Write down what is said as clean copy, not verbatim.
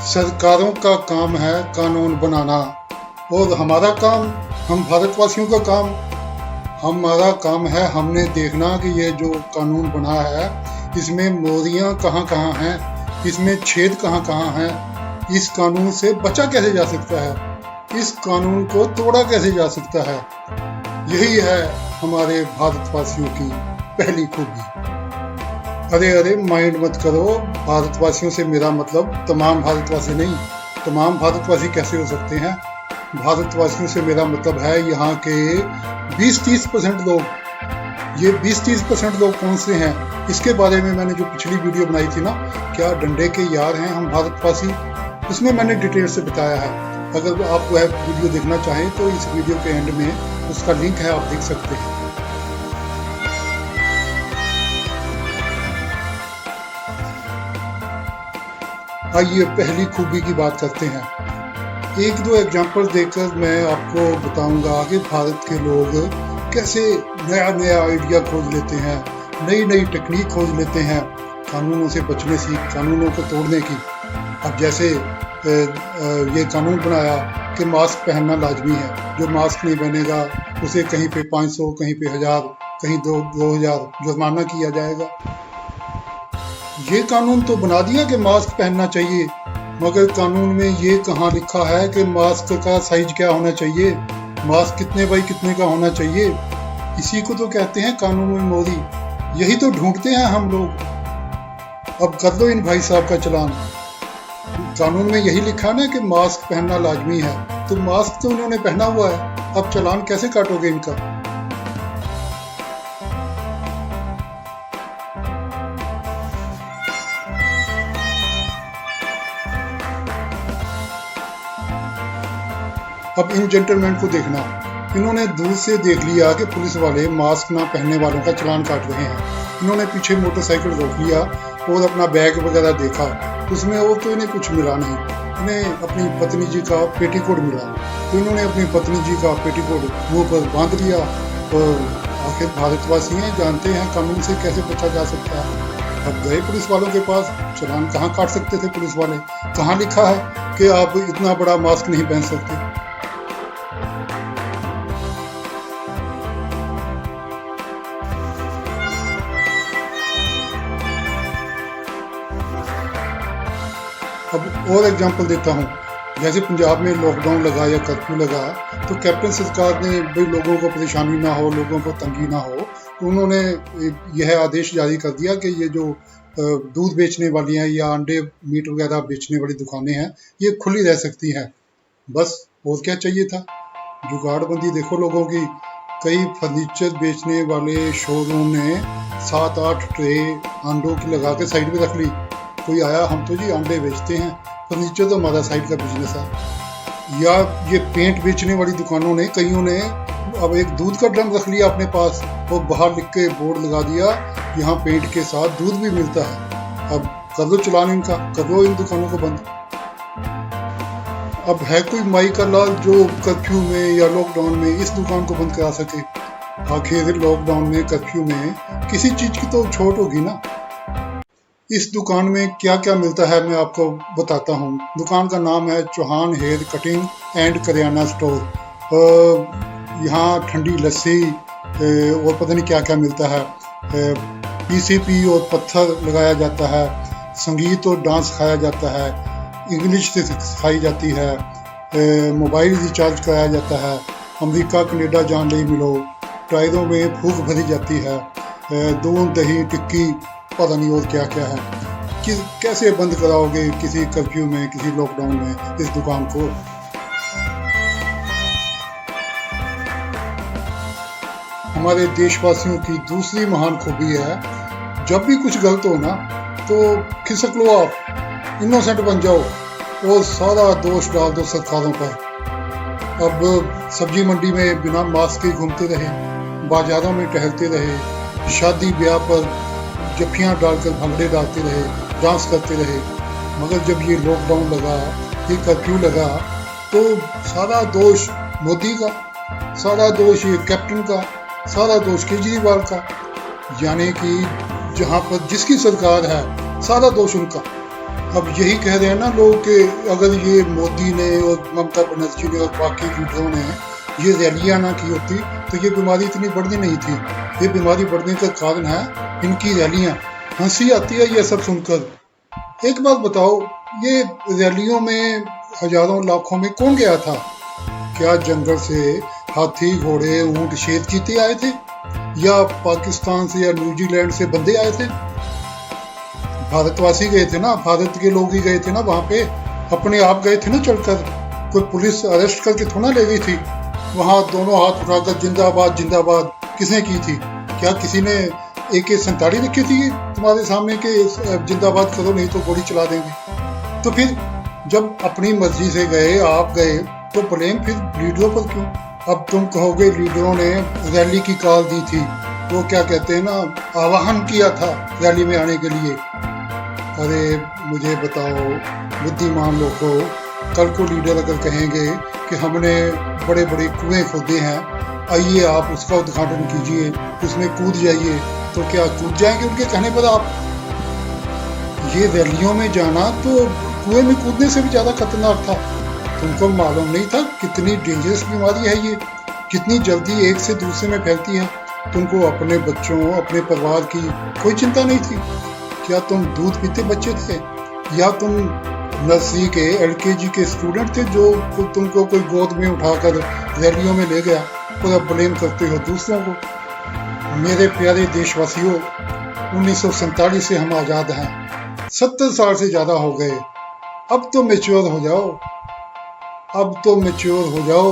सरकारों का काम है कानून बनाना और हमारा काम, हम भारतवासियों का काम, हमारा काम है हमने देखना कि ये जो कानून बना है इसमें मोरियां कहाँ कहाँ हैं, इसमें छेद कहाँ कहाँ हैं, इस कानून से बचा कैसे जा सकता है, इस कानून को तोड़ा कैसे जा सकता है। यही है हमारे भारतवासियों की पहली खूबी। अरे अरे माइंड मत करो, भारतवासियों से मेरा मतलब तमाम भारतवासी नहीं। तमाम भारतवासी कैसे हो सकते हैं? भारतवासियों से मेरा मतलब है यहाँ के 20-30% लोग। ये 20-30% लोग कौन से हैं, इसके बारे में मैंने जो पिछली वीडियो बनाई थी ना, क्या डंडे के यार हैं हम भारतवासी, उसमें मैंने डिटेल से बताया है। अगर आप वह वीडियो देखना चाहें तो इस वीडियो के एंड में उसका लिंक है, आप देख सकते हैं। आइए पहली खूबी की बात करते हैं। एक दो एग्जाम्पल देकर मैं आपको बताऊंगा कि भारत के लोग कैसे नया नया आइडिया खोज लेते हैं, नई नई टेक्निक खोज लेते हैं कानूनों से बचने की, कानूनों को तोड़ने की। अब जैसे ये कानून बनाया कि मास्क पहनना लाजमी है, जो मास्क नहीं पहनेगा उसे कहीं पे 500, कहीं पे 1000, कहीं 2000 जुर्माना किया जाएगा। ये कानून तो बना दिया कि मास्क पहनना चाहिए, मगर कानून में ये कहाँ लिखा है कि मास्क का साइज क्या होना चाहिए, मास्क कितने बाई कितने का होना चाहिए। इसी को तो कहते हैं कानून में मोदी। यही तो ढूंढते हैं हम लोग। अब कर दो इन भाई साहब का चालान। कानून में यही लिखा ना कि मास्क पहनना लाजमी है, तो मास्क तो उन्होंने पहना हुआ है, अब चालान कैसे काटोगे इनका? अब इन जेंटलमैन को देखना, इन्होंने दूर से देख लिया कि पुलिस वाले मास्क ना पहनने वालों का चालान काट रहे हैं। इन्होंने पीछे मोटरसाइकिल रोक लिया और अपना बैग वगैरह देखा, उसमें और तो इन्हें कुछ मिला नहीं। इन्हें अपनी पत्नी जी का पेटीकोट मिला, तो इन्होंने अपनी पत्नी जी का पेटीकोट मुंह पर बांध लिया। और आखिर भारतवासी हैं, जानते हैं कानून से कैसे बचा जा सकता है। अब गए पुलिस वालों के पास, चालान कहाँ काट सकते थे पुलिस वाले? कहाँ लिखा है कि आप इतना बड़ा मास्क नहीं पहन सकते? अब और एग्जांपल देता हूँ। जैसे पंजाब में लॉकडाउन लगा या कर्फ्यू लगा, तो कैप्टन सरकार ने भाई लोगों को परेशानी ना हो, लोगों को तंगी ना हो, तो उन्होंने यह आदेश जारी कर दिया कि ये जो दूध बेचने वाली हैं या अंडे मीट वगैरह बेचने वाली दुकानें हैं, ये खुली रह सकती हैं। बस और क्या चाहिए था? जुगाड़बंदी देखो लोगों की। कई फर्नीचर बेचने वाले शोरूम ने 7-8 ट्रे अंडों की लगा के साइड में रख ली। कोई आया, हम तो जी अंडे बेचते हैं, फर्नीचर तो हमारा साइड का बिजनेस है। या ये पेंट बेचने वाली दुकानों ने, कईयों ने अब एक दूध का ड्रम रख लिया अपने पास और बाहर लिख के बोर्ड लगा दिया, यहाँ पेंट के साथ दूध भी मिलता है। अब कर दो चालान इनका, कर दो इन दुकानों को बंद। अब है कोई माई का लाल जो कर्फ्यू में या लॉकडाउन में इस दुकान को बंद करा सके? आखिर लॉकडाउन में, कर्फ्यू में किसी चीज की तो छूट होगी ना। इस दुकान में क्या क्या मिलता है मैं आपको बताता हूँ। दुकान का नाम है Chauhan hair cutting and kirana store. यहाँ ठंडी लस्सी और पता नहीं क्या क्या मिलता है। पीसीपी और पत्थर लगाया जाता है, संगीत और डांस सिखाया जाता है, इंग्लिश से सिखाई जाती है, मोबाइल रिचार्ज कराया जाता है, अमेरिका कनेडा जान ले मिलो, टायरों में फूक भरी जाती है, दूध दही टिक्की, पता नहीं और क्या क्या है। कैसे बंद कराओगे किसी कर्फ्यू में, किसी लॉकडाउन में इस दुकान को? हमारे देशवासियों की दूसरी महान खूबी है, जब भी कुछ गलत हो ना तो खिसक लो, आप इनोसेंट बन जाओ और सारा दोष डाल दो सरकारों पर। अब सब्जी मंडी में बिना मास्क के घूमते रहे, बाजारों में टहलते रहे, शादी ब्याह पर जफ्फियाँ डालकर भंगड़े डालते रहे, डांस करते रहे। मगर जब ये लॉकडाउन लगा, ये कर्फ्यू लगा, तो सारा दोष मोदी का, सारा दोष ये कैप्टन का, सारा दोष केजरीवाल का। यानी कि जहाँ पर जिसकी सरकार है, सारा दोष उनका। अब यही कह रहे हैं ना लोग कि अगर ये मोदी ने और ममता बनर्जी ने और बाकी लीडरों ने ये रैलियां ना की होती तो ये बीमारी इतनी बढ़नी नहीं थी। ये बीमारी बढ़ने का कारण है इनकी रैलियां। हंसी आती है ये सब सुनकर। एक बात बताओ, ये रैलियों में हजारों लाखों में कौन गया था? क्या जंगल से हाथी, घोड़े, ऊंट, शेर, चीते आए थे, या पाकिस्तान से या न्यूजीलैंड से बंदे आए थे? भारतवासी गए थे ना, भारत के लोग ही गए थे ना वहां पे, अपने आप गए थे ना चलकर। कोई पुलिस अरेस्ट करके थोड़ा ले गई थी। वहां दोनों हाथ उठाकर जिंदाबाद जिंदाबाद किसने की थी? क्या किसी ने AK-47 रखी थी तुम्हारे सामने कि जिंदाबाद करो नहीं तो गोली चला देंगे? तो फिर जब अपनी मर्जी से गए, आप गए, तो ब्लेम फिर लीडरों पर क्यों? अब तुम कहोगे लीडरों ने रैली की कॉल दी थी, वो क्या कहते हैं ना, आह्वान किया था रैली में आने के लिए। अरे मुझे बताओ बुद्धिमान लोगों, कल को लीडर अगर कहेंगे कि हमने बड़े बड़े कुएं खोदे हैं, आइए आप उसका उद्घाटन कीजिए, उसमें कूद जाइए, तो क्या कूद जाएंगे उनके कहने पर आप? ये रैलियों में जाना तो कुएं में कूदने से भी ज्यादा खतरनाक था। तुमको मालूम नहीं था कितनी डेंजरस बीमारी है ये, कितनी जल्दी एक से दूसरे में फैलती है? तुमको अपने बच्चों, अपने परिवार की कोई चिंता नहीं थी? क्या तुम दूध पीते बच्चे थे, या तुम नर्सरी के LKG के स्टूडेंट थे जो तुमको कोई गोद में उठाकर रैलियों में ले गया और अब ब्लेम करते हो दूसरों को? मेरे प्यारे देशवासियों, 1947 से हम आज़ाद हैं, 70 साल से ज़्यादा हो गए। अब तो मैच्योर हो जाओ, अब तो मैच्योर हो जाओ।